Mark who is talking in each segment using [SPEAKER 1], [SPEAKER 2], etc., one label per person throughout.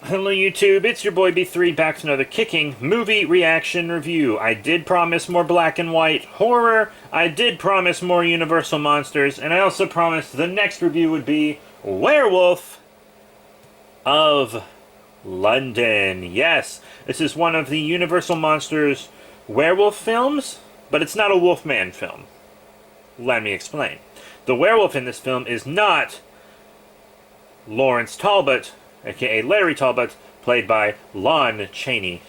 [SPEAKER 1] Hello YouTube, it's your boy B3 back to another kicking movie reaction review. I did promise more black and white horror, I did promise more Universal monsters, and I also promised the next review would be Werewolf of London. Yes, this is one of the Universal Monsters werewolf films, but it's not a Wolfman film. Let me explain. The werewolf in this film is not Lawrence Talbot, aka Larry Talbot, played by Lon Chaney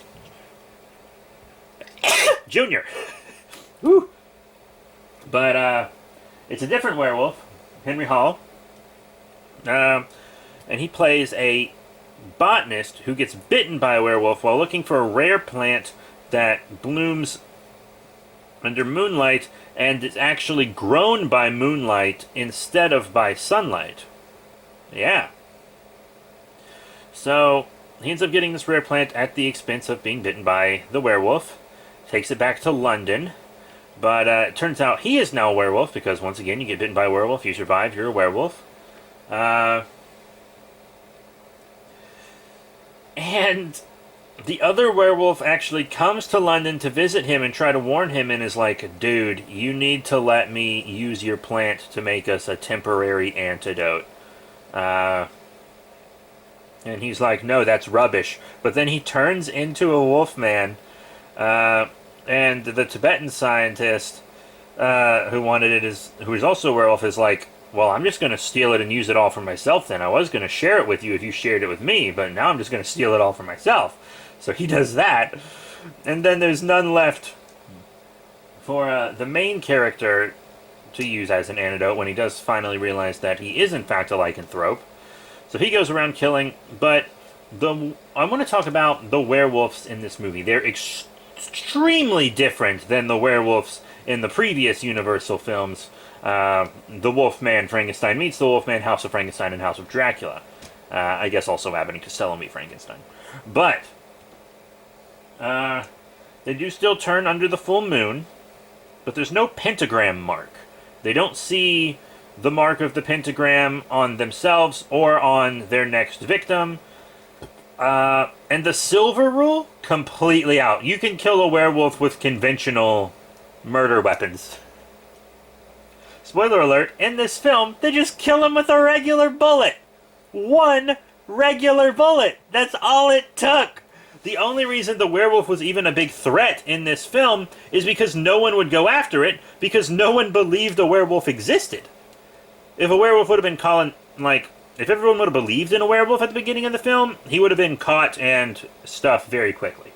[SPEAKER 1] Jr. Woo! But it's a different werewolf, Henry Hall, and he plays a botanist who gets bitten by a werewolf while looking for a rare plant that blooms under moonlight and is actually grown by moonlight instead of by sunlight. Yeah. So, he ends up getting this rare plant at the expense of being bitten by the werewolf. Takes it back to London. But it turns out he is now a werewolf, because once again, you get bitten by a werewolf, you survive, you're a werewolf. And the other werewolf actually comes to London to visit him and try to warn him and is like, dude, you need to let me use your plant to make us a temporary antidote. And he's like, no, that's rubbish. But then he turns into a wolfman, and the Tibetan scientist who is also a werewolf is like, well, I'm just going to steal it and use it all for myself then. I was going to share it with you if you shared it with me, but now I'm just going to steal it all for myself. So he does that, and then there's none left for the main character to use as an antidote when he does finally realize that he is in fact a lycanthrope. So he goes around killing, but I want to talk about the werewolves in this movie. They're extremely different than the werewolves in the previous Universal films. The Wolfman Frankenstein meets the Wolfman House of Frankenstein and House of Dracula. I guess also Abbott and Costello meet Frankenstein. But they do still turn under the full moon, but there's no pentagram mark. They don't see the mark of the pentagram on themselves or on their next victim. And the silver rule, completely out. You can kill a werewolf with conventional murder weapons. Spoiler alert, in this film, they just kill him with a regular bullet. One regular bullet. That's all it took. The only reason the werewolf was even a big threat in this film is because no one would go after it, because no one believed a werewolf existed. If a werewolf would have been calling, like, if everyone would have believed in a werewolf at the beginning of the film, he would have been caught and stuff very quickly.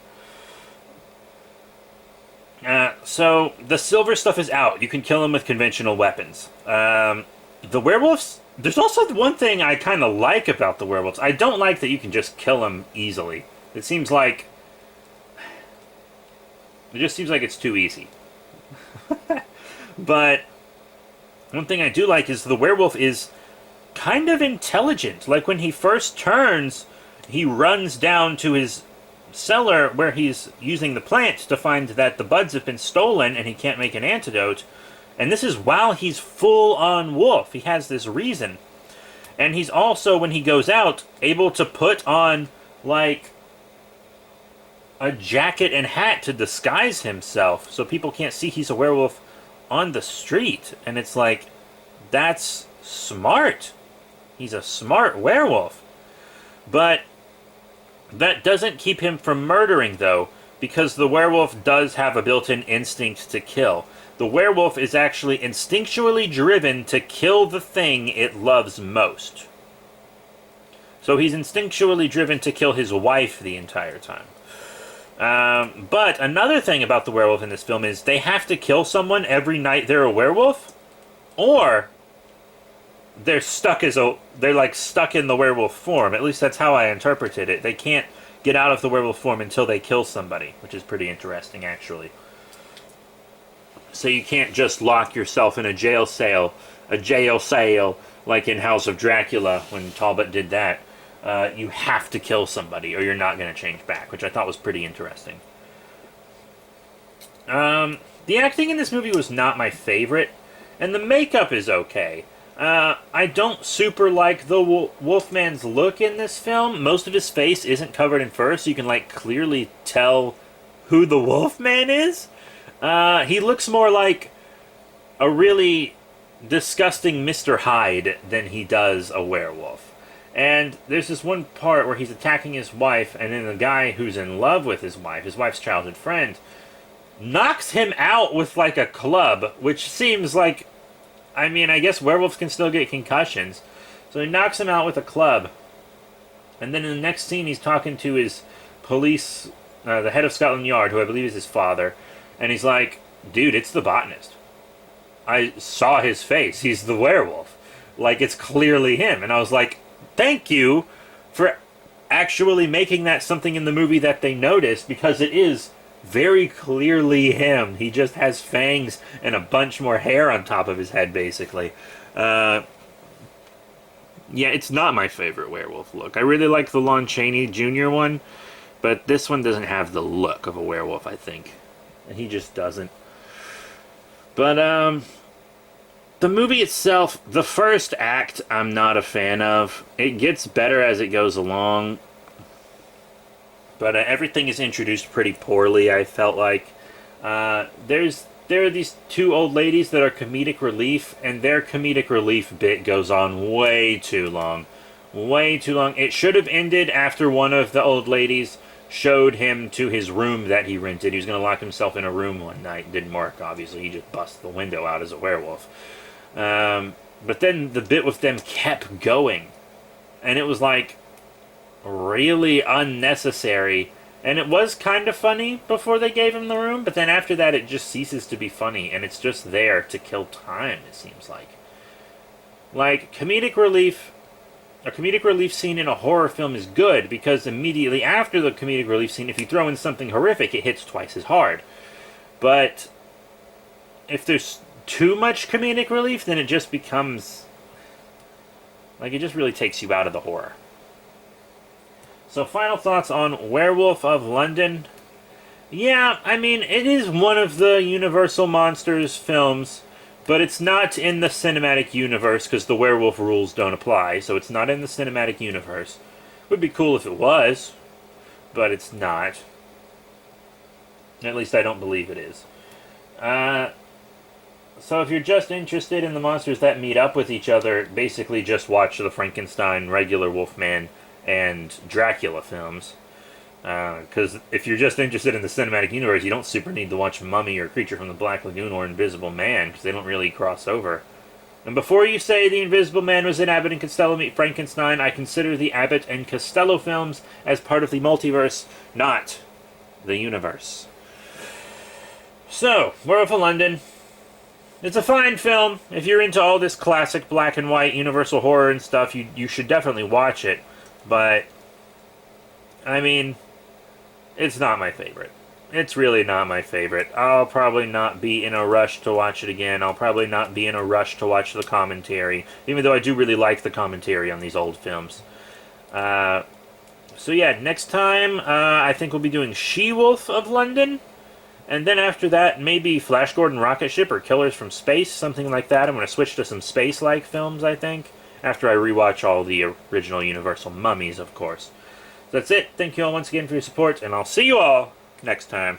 [SPEAKER 1] So, the silver stuff is out. You can kill him with conventional weapons. The werewolves, there's also one thing I kind of like about the werewolves. I don't like that you can just kill them easily. It seems like, it just seems like it's too easy. But one thing I do like is the werewolf is kind of intelligent. Like when he first turns, he runs down to his cellar where he's using the plant to find that the buds have been stolen and he can't make an antidote. And this is while he's full-on wolf. He has this reason. And he's also, when he goes out, able to put on, like, a jacket and hat to disguise himself so people can't see he's a werewolf on the street. And it's like, that's smart. He's a smart werewolf. But that doesn't keep him from murdering, though, because the werewolf does have a built-in instinct to kill. The werewolf is actually instinctually driven to kill the thing it loves most. So he's instinctually driven to kill his wife the entire time. But another thing about the werewolf in this film is they have to kill someone every night they're a werewolf, or they're stuck they're like stuck in the werewolf form. At least that's how I interpreted it. They can't get out of the werewolf form until they kill somebody, which is pretty interesting, actually. So you can't just lock yourself in a jail cell, like in House of Dracula when Talbot did that. You have to kill somebody or you're not going to change back, which I thought was pretty interesting. The acting in this movie was not my favorite, and the makeup is okay. I don't super like the Wolfman's look in this film. Most of his face isn't covered in fur, so you can like clearly tell who the Wolfman is. He looks more like a really disgusting Mr. Hyde than he does a werewolf. And there's this one part where he's attacking his wife, and then the guy who's in love with his wife's childhood friend, knocks him out with like a club, which seems like, I mean, I guess werewolves can still get concussions. So he knocks him out with a club. And then in the next scene, he's talking to his police, the head of Scotland Yard, who I believe is his father. And he's like, dude, it's the botanist. I saw his face. He's the werewolf. Like, it's clearly him. And I was like, thank you for actually making that something in the movie that they noticed, because it is very clearly him. He just has fangs and a bunch more hair on top of his head, basically. Yeah, it's not my favorite werewolf look. I really like the Lon Chaney Jr. one, but this one doesn't have the look of a werewolf, I think. And he just doesn't. But, the movie itself, the first act, I'm not a fan of. It gets better as it goes along. But everything is introduced pretty poorly, I felt like. There are these two old ladies that are comedic relief, and their comedic relief bit goes on way too long. Way too long. It should have ended after one of the old ladies showed him to his room that he rented. He was going to lock himself in a room one night. Didn't work, obviously. He just busted the window out as a werewolf. But then the bit with them kept going. And it was like really unnecessary. And it was kind of funny before they gave him the room, but then after that it just ceases to be funny, and it's just there to kill time, it seems like. Like, comedic relief, a comedic relief scene in a horror film is good, because immediately after the comedic relief scene, if you throw in something horrific, it hits twice as hard. But if there's too much comedic relief, then it just becomes, like, it just really takes you out of the horror. So, final thoughts on Werewolf of London. Yeah, I mean, it is one of the Universal Monsters films, but it's not in the cinematic universe, because the werewolf rules don't apply, so it's not in the cinematic universe. Would be cool if it was, but it's not. At least I don't believe it is. So if you're just interested in the monsters that meet up with each other, basically just watch the Frankenstein, regular Wolfman, and Dracula films. Because if you're just interested in the cinematic universe, you don't super need to watch Mummy or Creature from the Black Lagoon or Invisible Man, because they don't really cross over. And before you say the Invisible Man was in Abbott and Costello Meet Frankenstein, I consider the Abbott and Costello films as part of the multiverse, not the universe. So, Werewolf of London. It's a fine film. If you're into all this classic black and white Universal horror and stuff, you should definitely watch it. But, I mean, it's not my favorite. It's really not my favorite. I'll probably not be in a rush to watch it again. I'll probably not be in a rush to watch the commentary, even though I do really like the commentary on these old films. So yeah, next time I think we'll be doing She-Wolf of London. And then after that, maybe Flash Gordon Rocket Ship or Killers from Space, something like that. I'm going to switch to some space-like films, I think, after I rewatch all the original Universal Mummies, of course. So that's it. Thank you all once again for your support, and I'll see you all next time.